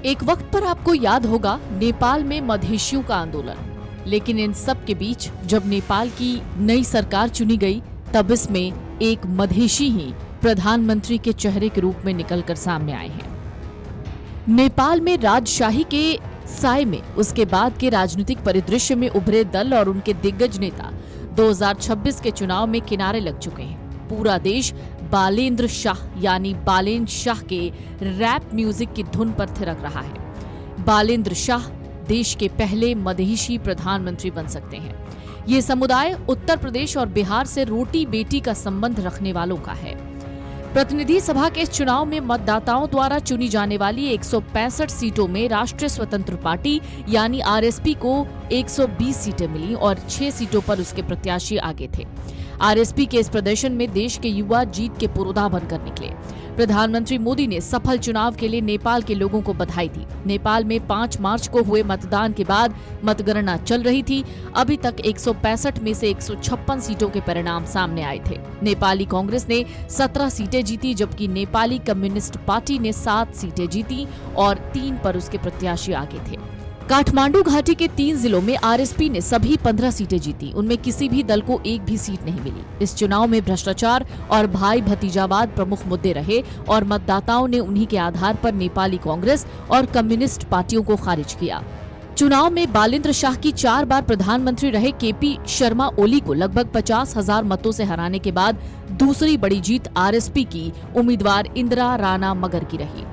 एक वक्त पर आपको याद होगा नेपाल में मधेशियों का आंदोलन, लेकिन इन सब के बीच जब नेपाल की नई सरकार चुनी गई तब इसमें एक मधेशी ही प्रधानमंत्री के चेहरे के रूप में निकलकर सामने आए हैं। नेपाल में राजशाही के साए में उसके बाद के राजनीतिक परिदृश्य में उभरे दल और उनके दिग्गज नेता 2026 के चुनाव में किनारे लग चुके हैं। पूरा देश बालेंद्र शाह यानी बालेन शाह के रैप म्यूजिक की धुन पर थिरक रहा है। बालेंद्र शाह देश के पहले मधेशी प्रधानमंत्री बन सकते हैं। ये समुदाय उत्तर प्रदेश और बिहार से रोटी बेटी का संबंध रखने वालों का है। प्रतिनिधि सभा के इस चुनाव में मतदाताओं द्वारा चुनी जाने वाली 165 सीटों में राष्ट्रीय स्वतंत्र पार्टी यानी आरएसपी को 120 सीटें मिली और 6 सीटों पर उसके प्रत्याशी आगे थे। आरएसपी के इस प्रदर्शन में देश के युवा जीत के पुरोधा बनकर निकले। प्रधानमंत्री मोदी ने सफल चुनाव के लिए नेपाल के लोगों को बधाई दी। नेपाल में 5 मार्च को हुए मतदान के बाद मतगणना चल रही थी। अभी तक 165 में से 156 सीटों के परिणाम सामने आए थे। नेपाली कांग्रेस ने 17 सीटें जीती, जबकि नेपाली कम्युनिस्ट पार्टी ने 7 सीटें जीती और 3 पर उसके प्रत्याशी आगे थे। काठमांडू घाटी के 3 जिलों में आरएसपी ने सभी 15 सीटें जीती। उनमें किसी भी दल को एक भी सीट नहीं मिली। इस चुनाव में भ्रष्टाचार और भाई भतीजावाद प्रमुख मुद्दे रहे और मतदाताओं ने उन्हीं के आधार पर नेपाली कांग्रेस और कम्युनिस्ट पार्टियों को खारिज किया। चुनाव में बालेंद्र शाह की 4 बार प्रधानमंत्री रहे केपी शर्मा ओली को लगभग 50,000 मतों से हराने के बाद दूसरी बड़ी जीत आरएसपी की उम्मीदवार इंदिरा राणा मगर की रही।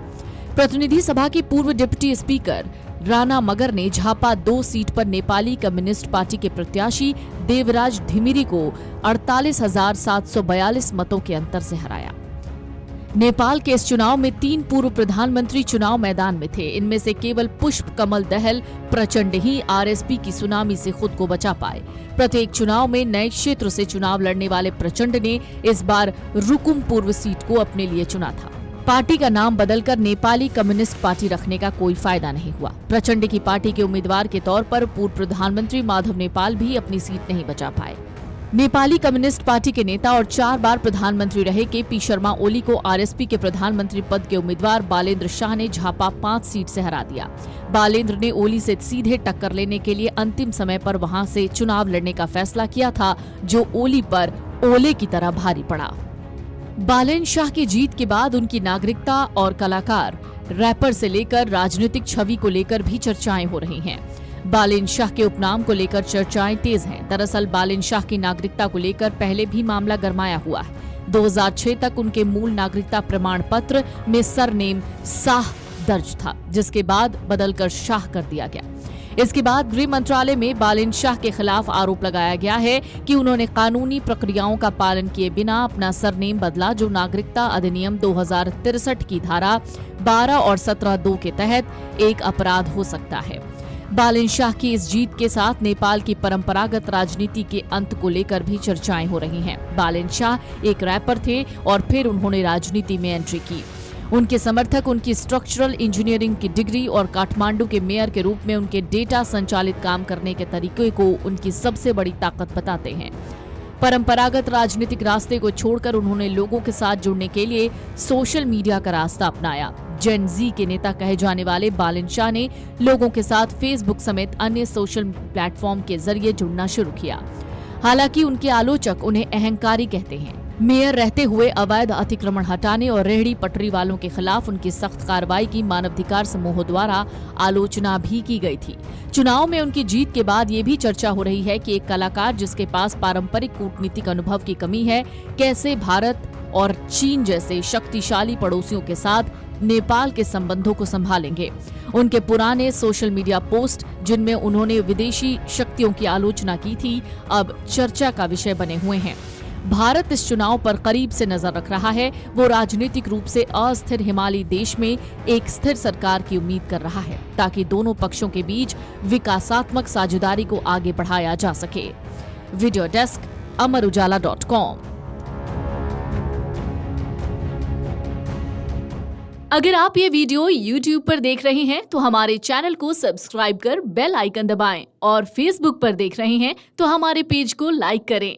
प्रतिनिधि सभा की पूर्व डिप्टी स्पीकर राणा मगर ने झापा 2 सीट पर नेपाली कम्युनिस्ट पार्टी के प्रत्याशी देवराज घिमिरे को 48,742 मतों के अंतर से हराया। नेपाल के इस चुनाव में 3 पूर्व प्रधानमंत्री चुनाव मैदान में थे। इनमें से केवल पुष्प कमल दहल प्रचंड ही आरएसपी की सुनामी से खुद को बचा पाए। प्रत्येक चुनाव में नए क्षेत्र से चुनाव लड़ने वाले प्रचंड ने इस बार रुकुम पूर्व सीट को अपने लिए चुना था। पार्टी का नाम बदलकर नेपाली कम्युनिस्ट पार्टी रखने का कोई फायदा नहीं हुआ। प्रचंड की पार्टी के उम्मीदवार के तौर पर पूर्व प्रधानमंत्री माधव नेपाल भी अपनी सीट नहीं बचा पाए। नेपाली कम्युनिस्ट पार्टी के नेता और 4 बार प्रधानमंत्री रहे केपी शर्मा ओली को आरएसपी के प्रधानमंत्री पद के उम्मीदवार बालेंद्र शाह ने झापा 5 सीट से हरा दिया। बालेंद्र ने ओली से सीधे टक्कर लेने के लिए अंतिम समय पर वहां से चुनाव लड़ने का फैसला किया था, जो ओली पर ओले की तरह भारी पड़ा। बालेन शाह की जीत के बाद उनकी नागरिकता और कलाकार, रैपर से लेकर राजनीतिक छवि को लेकर भी चर्चाएं हो रही हैं। बालेन शाह के उपनाम को लेकर चर्चाएं तेज हैं। दरअसल बालेन शाह की नागरिकता को लेकर पहले भी मामला गरमाया हुआ है। 2006 तक उनके मूल नागरिकता प्रमाण पत्र में सरनेम शाह दर्ज था, जिसके बाद बदलकर शाह कर दिया गया। इसके बाद गृह मंत्रालय में बालेन शाह के खिलाफ आरोप लगाया गया है कि उन्होंने कानूनी प्रक्रियाओं का पालन किए बिना अपना सरनेम बदला, जो नागरिकता अधिनियम 2063 की धारा 12 और 17(2) के तहत एक अपराध हो सकता है। बालेन शाह की इस जीत के साथ नेपाल की परंपरागत राजनीति के अंत को लेकर भी चर्चाएं हो रही हैं। बालेन शाह एक रैपर थे और फिर उन्होंने राजनीति में एंट्री की। उनके समर्थक उनकी स्ट्रक्चरल इंजीनियरिंग की डिग्री और काठमांडू के मेयर के रूप में उनके डेटा संचालित काम करने के तरीके को उनकी सबसे बड़ी ताकत बताते हैं। परंपरागत राजनीतिक रास्ते को छोड़कर उन्होंने लोगों के साथ जुड़ने के लिए सोशल मीडिया का रास्ता अपनाया। जेन जी के नेता कहे जाने वाले बालेन शाह ने लोगों के साथ फेसबुक समेत अन्य सोशल प्लेटफॉर्म के जरिए जुड़ना शुरू किया। हालांकि उनके आलोचक उन्हें अहंकारी कहते हैं। मेयर रहते हुए अवैध अतिक्रमण हटाने और रेहड़ी पटरी वालों के खिलाफ उनकी सख्त कार्रवाई की मानवाधिकार समूहों द्वारा आलोचना भी की गई थी। चुनाव में उनकी जीत के बाद ये भी चर्चा हो रही है कि एक कलाकार जिसके पास पारंपरिक कूटनीतिक अनुभव की कमी है, कैसे भारत और चीन जैसे शक्तिशाली पड़ोसियों के साथ नेपाल के संबंधों को संभालेंगे। उनके पुराने सोशल मीडिया पोस्ट, जिनमें उन्होंने विदेशी शक्तियों की आलोचना की थी, अब चर्चा का विषय बने हुए हैं। भारत इस चुनाव पर करीब से नजर रख रहा है। वो राजनीतिक रूप से अस्थिर हिमालयी देश में एक स्थिर सरकार की उम्मीद कर रहा है, ताकि दोनों पक्षों के बीच विकासात्मक साझेदारी को आगे बढ़ाया जा सके। Video desk amarujala.com। अगर आप ये वीडियो YouTube पर देख रहे हैं तो हमारे चैनल को सब्सक्राइब कर बेल आइकन दबाएं, और Facebook पर देख रहे हैं तो हमारे पेज को लाइक करें।